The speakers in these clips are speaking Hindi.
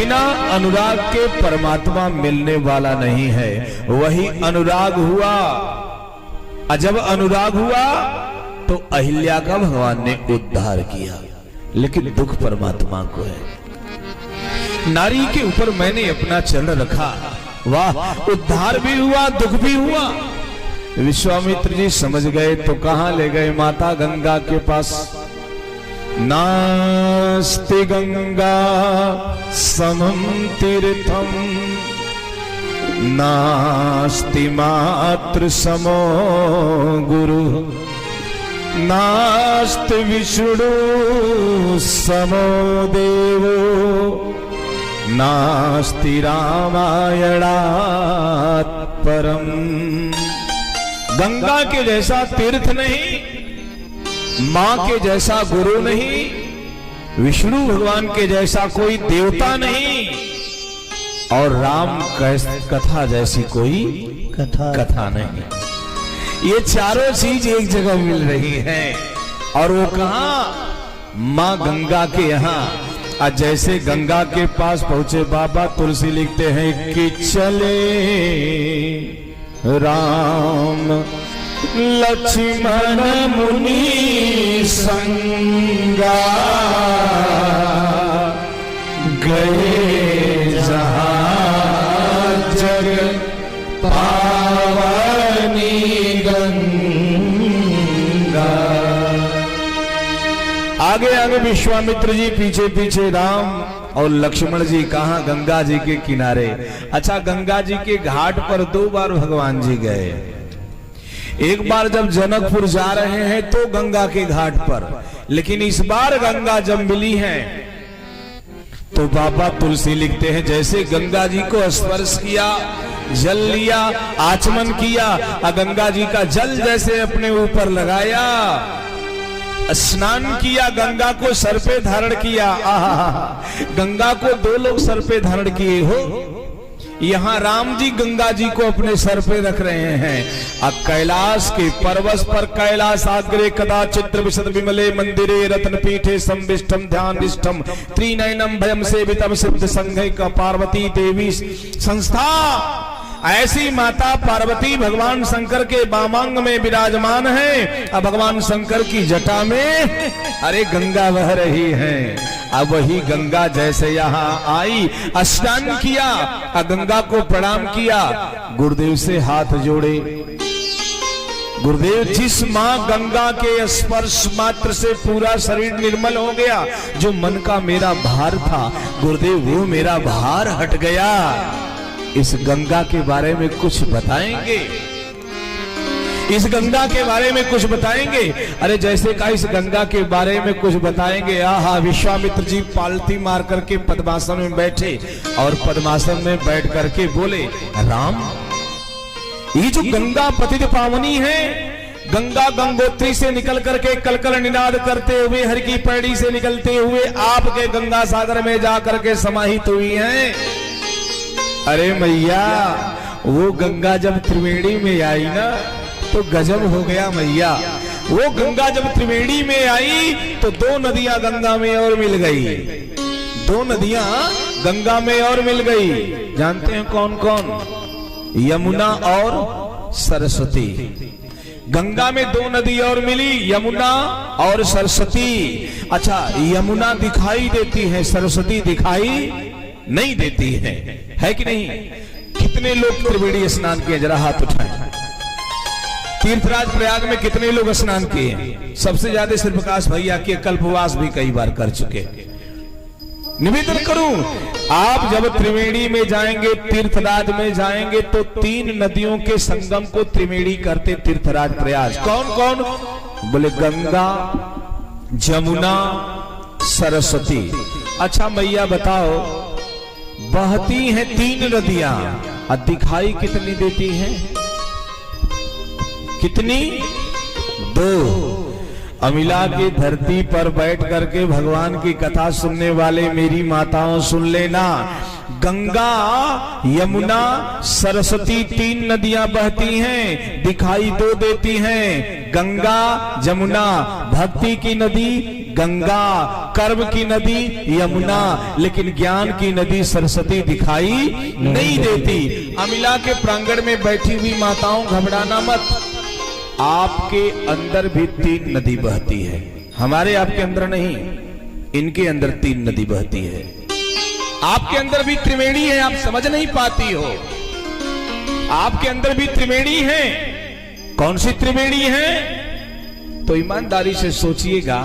बिना अनुराग के परमात्मा मिलने वाला नहीं है। वही अनुराग हुआ, और जब अनुराग हुआ तो अहिल्या का भगवान ने उद्धार किया। लेकिन दुख परमात्मा को है। नारी के ऊपर मैंने अपना चरण रखा, वाह, उद्धार भी हुआ, दुख भी हुआ। विश्वामित्र जी समझ गए तो कहां ले गए? माता गंगा के पास। नास्ति गंगा समम तीर्थम नास्ति मातृ समो गुरु नास्ति विष्णु समो देवो नास्ति रामायणात् परम। गंगा के जैसा तीर्थ नहीं, मां के जैसा गुरु नहीं, विष्णु भगवान के जैसा कोई देवता नहीं, और राम कथा जैसी कोई कथा नहीं। ये चारों चीज एक जगह मिल रही हैं, और वो कहां? मां गंगा के यहां। आज जैसे गंगा के पास पहुंचे बाबा तुलसी लिखते हैं कि चले राम लक्ष्मण मुनि संगा गए जहां जग पावनी गंगा। आगे आगे विश्वामित्र जी, पीछे पीछे राम और लक्ष्मण जी। कहां? गंगा जी के किनारे। अच्छा, गंगा जी के घाट पर 2 बार भगवान जी गए। एक बार जब जनकपुर जा रहे हैं तो गंगा के घाट पर, लेकिन इस बार गंगा जब मिली है तो बाबा तुलसी लिखते हैं जैसे गंगा जी को स्पर्श किया, जल लिया, आचमन किया, गंगा जी का जल जैसे अपने ऊपर लगाया, स्नान किया, गंगा को सर पे धारण किया। आहा, गंगा को 2 लोग सर पे धारण किए हो। यहाँ राम जी गंगा जी को अपने सर पे रख रहे हैं। अब कैलाश के पर्वत पर कैलाश आग्रे कदा चित्र विशद विमले मंदिरे रत्न पीठे संविष्टम ध्यान निष्ठम त्रिनयनम भयम सेवितम सिद्ध संघ का पार्वती देवी संस्था। ऐसी माता पार्वती भगवान शंकर के वामांग में विराजमान है। अब भगवान शंकर की जटा में अरे गंगा बह रही है। अब वही गंगा जैसे यहाँ आई, स्नान किया, गंगा को प्रणाम किया, गुरुदेव से हाथ जोड़े। गुरुदेव, जिस माँ गंगा के स्पर्श मात्र से पूरा शरीर निर्मल हो गया, जो मन का मेरा भार था गुरुदेव वो मेरा भार हट गया। इस गंगा के बारे में कुछ बताएंगे? इस गंगा के बारे में कुछ बताएंगे? अरे जैसे कहा इस गंगा के बारे में कुछ बताएंगे। आहा, विश्वामित्र जी पालती मार करके पद्मासन में बैठे और पद्मासन में बैठ करके बोले, राम, ये जो गंगा पतित पावनी है, गंगा गंगोत्री से निकल करके कलकल निनाद करते हुए हर की पैड़ी से निकलते हुए आपके गंगा सागर में जा करके समाहित हुई है। अरे मैया, वो गंगा जब त्रिवेणी में आई ना तो गजब हो गया मैया। वो गंगा जब त्रिवेणी में आई तो 2 नदियां गंगा में और मिल गई। 2 नदियां गंगा में और मिल गई। जानते हैं कौन कौन? यमुना और सरस्वती। गंगा में 2 नदी और मिली, यमुना और सरस्वती। अच्छा, यमुना दिखाई देती है, सरस्वती दिखाई नहीं देती है कि नहीं? कितने लोग त्रिवेणी स्नान किए? जरा हाथ उठाएं। तीर्थराज प्रयाग में कितने लोग स्नान किए? सबसे ज्यादा श्री प्रकाश भैया के कल्पवास भी कई बार कर चुके। निवेदन करूं, आप जब त्रिवेणी में जाएंगे, तीर्थराज में जाएंगे तो 3 नदियों के संगम को त्रिवेणी करते तीर्थराज प्रयाग। कौन कौन? बोले गंगा, जमुना, सरस्वती। अच्छा मैया बताओ, बहती हैं 3 नदियां और दिखाई कितनी देती हैं? कितनी? 2। अमिला की धरती पर बैठ करके भगवान की कथा सुनने वाले मेरी माताओं सुन लेना, गंगा, यमुना, सरस्वती 3 नदियां बहती हैं, दिखाई 2 देती हैं। गंगा, जमुना भक्ति की नदी, गंगा, कर्म की नदी यमुना, लेकिन ज्ञान की नदी सरस्वती दिखाई नहीं देती। अमिला के प्रांगण में बैठी हुई माताओं, घबराना मत, आपके अंदर भी 3 नदी बहती है। हमारे आपके अंदर नहीं, इनके अंदर 3 नदी बहती है। आपके अंदर भी त्रिवेणी है, आप समझ नहीं पाती हो। आपके अंदर भी त्रिवेणी है। कौन सी त्रिवेणी है? तो ईमानदारी से सोचिएगा,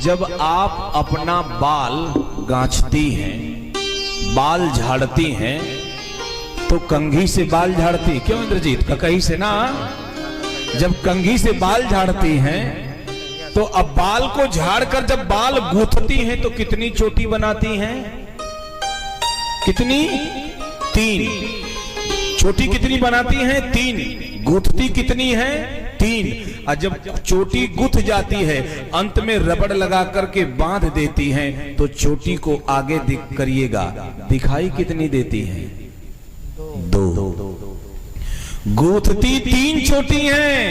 जब आप अपना बाल गांचती हैं, बाल झाड़ती हैं, तो कंघी से बाल झाड़ती, क्यों इंद्रजीत? ककही से ना। जब कंघी से बाल झाड़ती हैं, तो अब बाल को झाड़कर जब बाल गूंथती हैं तो कितनी चोटी बनाती हैं? कितनी? 3। चोटी कितनी बनाती हैं? 3। गूंथती कितनी है? 3। और जब चोटी गुथ जाती है, अंत में रबड़ लगा करके बांध देती हैं, तो चोटी को आगे करिएगा, दिखाई कितनी देती है? 2। गूंथती 3 चोटी हैं,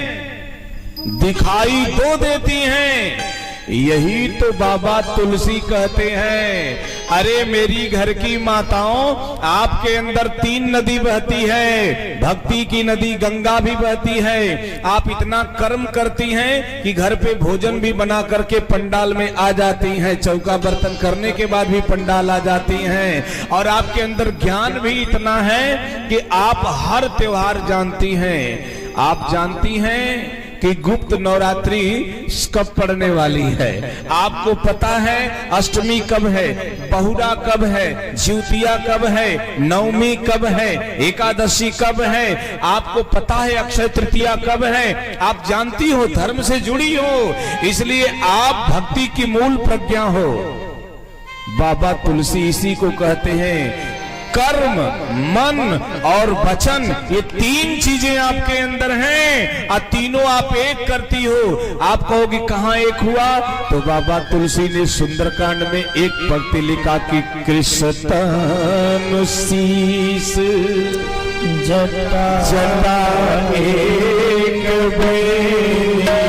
दिखाई 2 देती हैं। यही तो बाबा तुलसी कहते हैं, अरे मेरी घर की माताओं, आपके अंदर 3 नदी बहती है। भक्ति की नदी गंगा भी बहती है। आप इतना कर्म करती हैं कि घर पे भोजन भी बना करके पंडाल में आ जाती हैं, चौका बर्तन करने के बाद भी पंडाल आ जाती हैं। और आपके अंदर ज्ञान भी इतना है कि आप हर त्योहार जानती हैं। आप जानती हैं कि गुप्त नवरात्रि कब पड़ने वाली है। आपको पता है अष्टमी कब है, बहुरा कब है, ज्योतिया कब है, नवमी कब है, एकादशी कब है, आपको पता है अक्षय तृतीया कब है। आप जानती हो, धर्म से जुड़ी हो, इसलिए आप भक्ति की मूल प्रज्ञा हो। बाबा तुलसी इसी को कहते हैं, कर्म, मन और वचन, ये 3 चीजें आपके अंदर हैं और तीनों आप एक करती हो। आप कहोगे कहां एक हुआ? तो बाबा तुलसी ने सुंदरकांड में एक पंक्ति लिखा कि कृष्ण तनु शीस जटा जटा एक बेनी,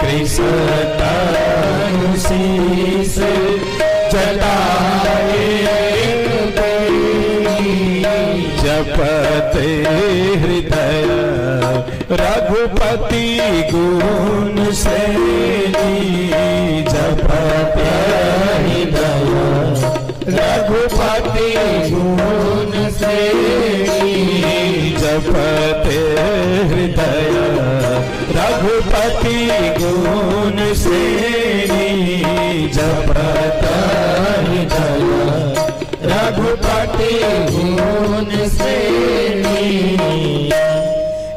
कृष्ण तनु शीस जटा जपते हृदय रघुपति गुण सेनी, जपते हृदय रघुपति गुण सेनी, जपते हृदय रघुपति गुण सेनी, जपते हृदय रघुपति गुण सेनी।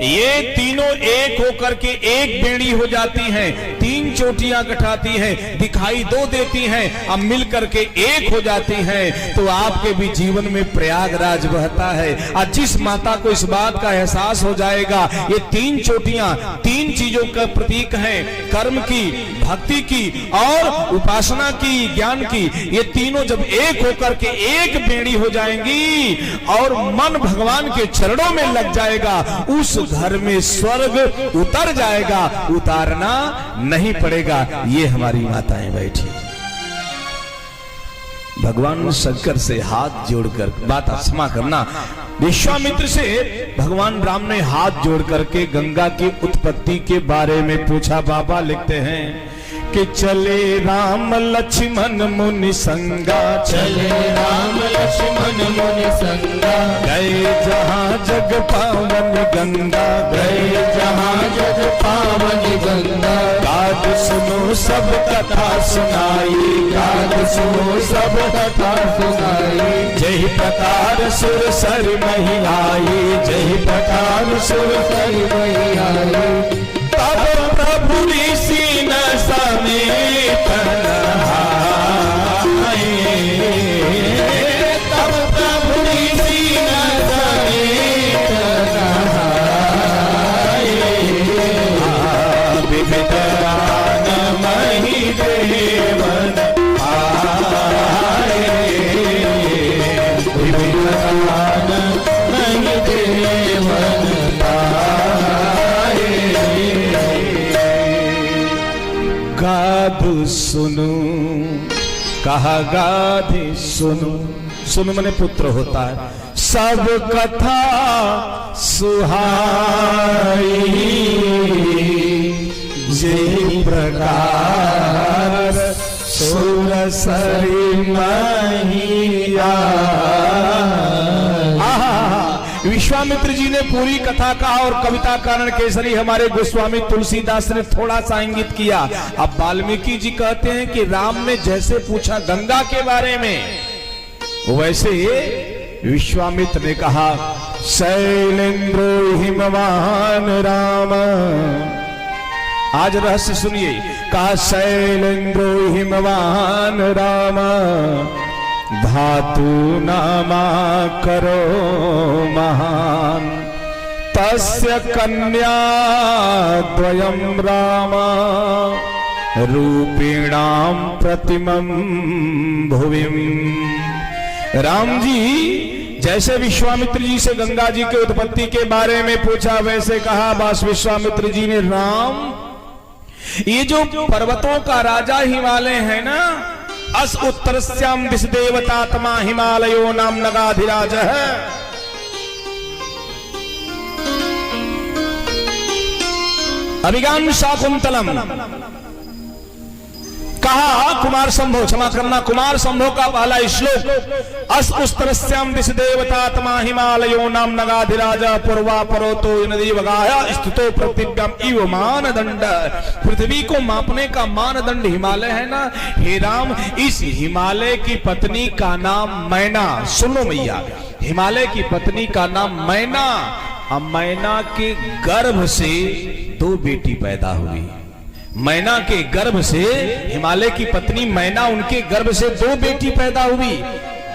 ये तीनों एक होकर के एक बेड़ी हो जाती हैं, 3 चोटियां गठाती हैं, दिखाई 2 देती हैं, अब मिल करके एक हो जाती हैं। तो आपके भी जीवन में प्रयागराज बहता है। और जिस माता को इस बात का एहसास हो जाएगा, ये 3 चोटियां 3 चीजों का प्रतीक हैं, कर्म की, भक्ति की और उपासना की, ज्ञान की, ये तीनों जब एक होकर के एक बेड़ी हो जाएंगी और मन भगवान के चरणों में लग जाएगा, उस घर में स्वर्ग उतर जाएगा, उतारना नहीं पड़ेगा। ये हमारी माताएं बैठी भगवान शंकर से हाथ जोड़कर बात आसमा करना। विश्वामित्र से भगवान राम ने हाथ जोड़ करके गंगा की उत्पत्ति के बारे में पूछा। बाबा लिखते हैं कि चले राम लक्ष्मण मुनि संगा, चले राम लक्ष्मण मुनि संगा, गए जहाँ जग पावन गंगा, गए जहाँ जग पावन गंगा। गाद सुनो सब कथा सुनाई, गाद सुनो सब कथा सुनाई, जय प्रकार सुर सर नहीं आई, जय प्रकार सुर सर नहीं आई। तब प्रभु ऋषि न समेत नहाए, तब प्रभु ऋषि न समेत नहाए। विविध रान मही देवन आए, विविध रान मही देवन आए। गा गाधु सुनु, कहा गाधि सुनु, सुनु मने पुत्र होता है। सब कथा सुहाई जे प्रकार सुरसरी मैया। विश्वामित्र जी ने पूरी कथा कहा और कविता कारण केसरी हमारे गोस्वामी तुलसीदास ने थोड़ा सा इंगित किया। अब वाल्मीकि जी कहते हैं कि राम ने जैसे पूछा गंगा के बारे में, वैसे विश्वामित्र ने कहा शैलेंद्रो हिमवान राम। आज रहस्य सुनिए, कहा शैलेंद्रो हिमवान राम, धातु नामा करो महान, तस्य कन्या द्वयं राम, रूपिणाम प्रतिमं भुविम। राम जी जैसे विश्वामित्र जी से गंगा जी के उत्पत्ति के बारे में पूछा, वैसे कहा बस विश्वामित्र जी ने, राम ये जो पर्वतों का राजा हिमालय है ना, अस उत्तरस्याम दिश देवतात्मा हिमालयो नाम नगाधिराज है। अभिज्ञान शाकुंतलम कहा कुमार संभव, क्षमा करना, कुमार संभव का पहला श्लोक, अस उत्तरस्याम दिश देवतात्मा हिमालयो नाम नगाधिराज, पूर्वा परोतो नदी वगाया स्थितो पृथ्व्याम इव मानदंड। पृथ्वी को मापने का मानदंड हिमालय है ना। हे राम, इस हिमालय की पत्नी का नाम मैना। सुनो मैया, हिमालय की पत्नी का नाम मैना। अब मैना के गर्भ से 2 बेटी पैदा हुई। मैना के गर्भ से, हिमालय की पत्नी मैना, उनके गर्भ से 2 बेटी पैदा हुई।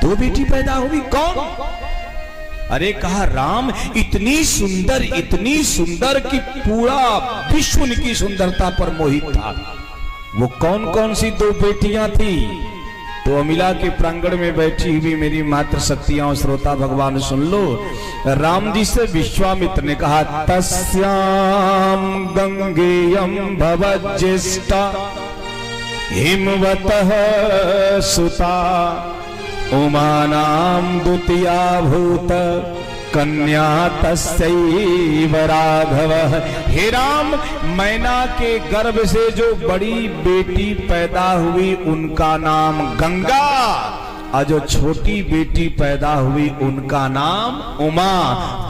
2 बेटी पैदा हुई, कौन? अरे कहा राम इतनी सुंदर कि पूरा विश्व उनकी सुंदरता पर मोहित था। वो कौन कौन सी 2 बेटियां थी? तो अमिला के प्रांगण में बैठी हुई मेरी मातृ शक्तियां श्रोता भगवान सुन लो। राम जी से विश्वामित्र ने कहा तस्याम गंगेयम भवज्येष्ठा हिमवतः सुता उमानाम द्वितीया भूत कन्या तस्यैव राघवः। हे राम, मैना के गर्भ से जो बड़ी बेटी पैदा हुई उनका नाम गंगा, और जो छोटी बेटी पैदा हुई उनका नाम उमा।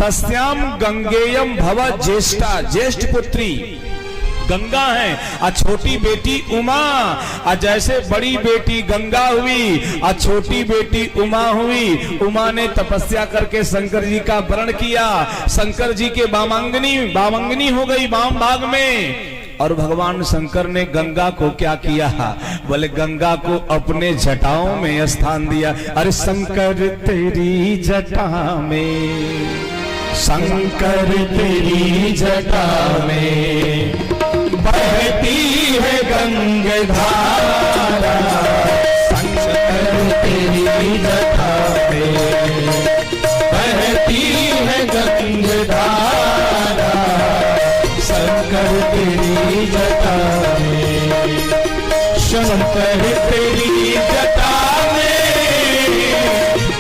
तस्याम गंगेयम भव ज्येष्ठा, ज्येष्ठ पुत्री गंगा है और छोटी बेटी उमा। और जैसे बड़ी बेटी गंगा हुई और छोटी बेटी उमा हुई, उमा ने तपस्या करके शंकर जी का वरण किया। शंकर जी के वामांगनी हो गई वाम भाग में। और भगवान शंकर ने गंगा को क्या किया? बोले गंगा को अपने जटाओं में स्थान दिया। अरे शंकर तेरी जटा में, शंकर तेरी जटा में बहती है गंगाधारा। शंकर तेरी जटा में बहती है गंगाधारा। शंकर तेरी जटा में, शंकर तेरी जटा में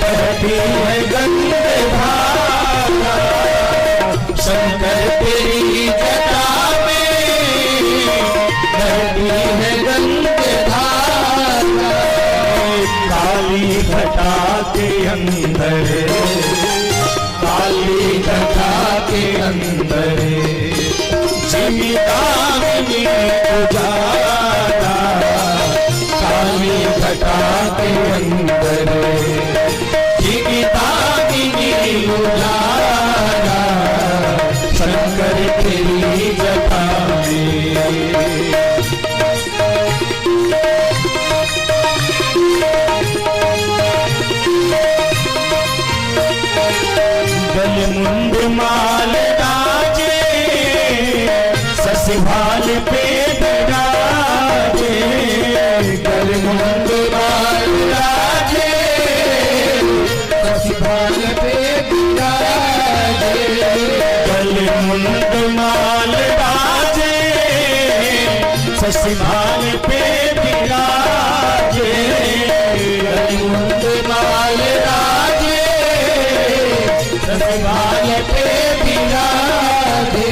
बहती है गंगाधारा। शंकर तेरी जटा है गंगाधारा। काली घटा के अंदर, काली घटा के अंदर जिमिताग्नि उजाला। काली घटा के अंदर जिमिताग्नि उजाला। शंकर तेरी जटा में मुंड माल राजे, ससभाल पे राजे। गल मुंड माल राजे, ससभाल पे राजे। गल मुंड माल राजे, शशिभाल पे विराजे, मुंड माल राजे शशिभाल पे विराजे,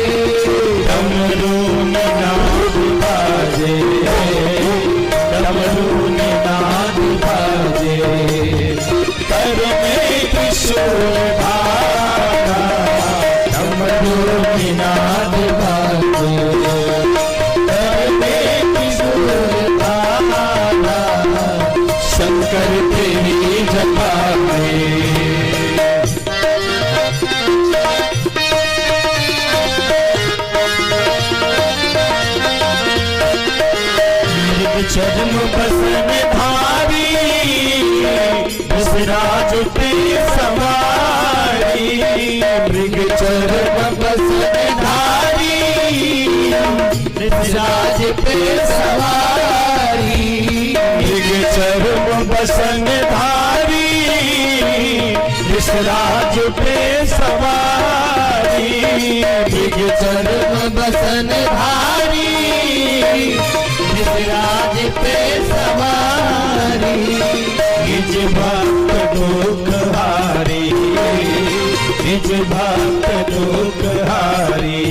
डमरू निनाद बाजे, डमरू निनाद बाजे, कर में त्रिशूल धारा, डमरू निनाद बाजे, कर में त्रिशूल धारा, शंकर तेरी जटा में। चर्म बसन धारी, विसराज पे सवारी, मृग चर्म बसन धारी, विसराज पे सवारी, मृग चर्म बसन धारी, विसराज पे सवारी, मृग चर्म बसन धारी, विसराज पे सवारी, निज भक्त दुख हारी, निज भक्त दुख हारी,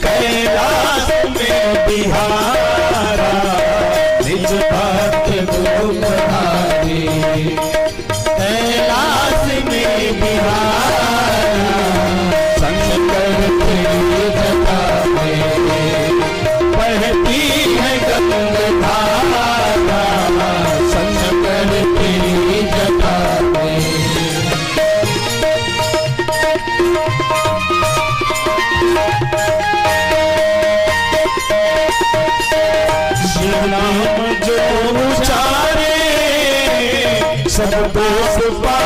कैलाश में बिहारा, निज भक्त दुख हारी, कैलाश में बिहारा, शंकर तेरी जटा में बहती है गंगाधारा, शंकर तेरी जटा में। श्री नाम जो उचारे सब दोष पा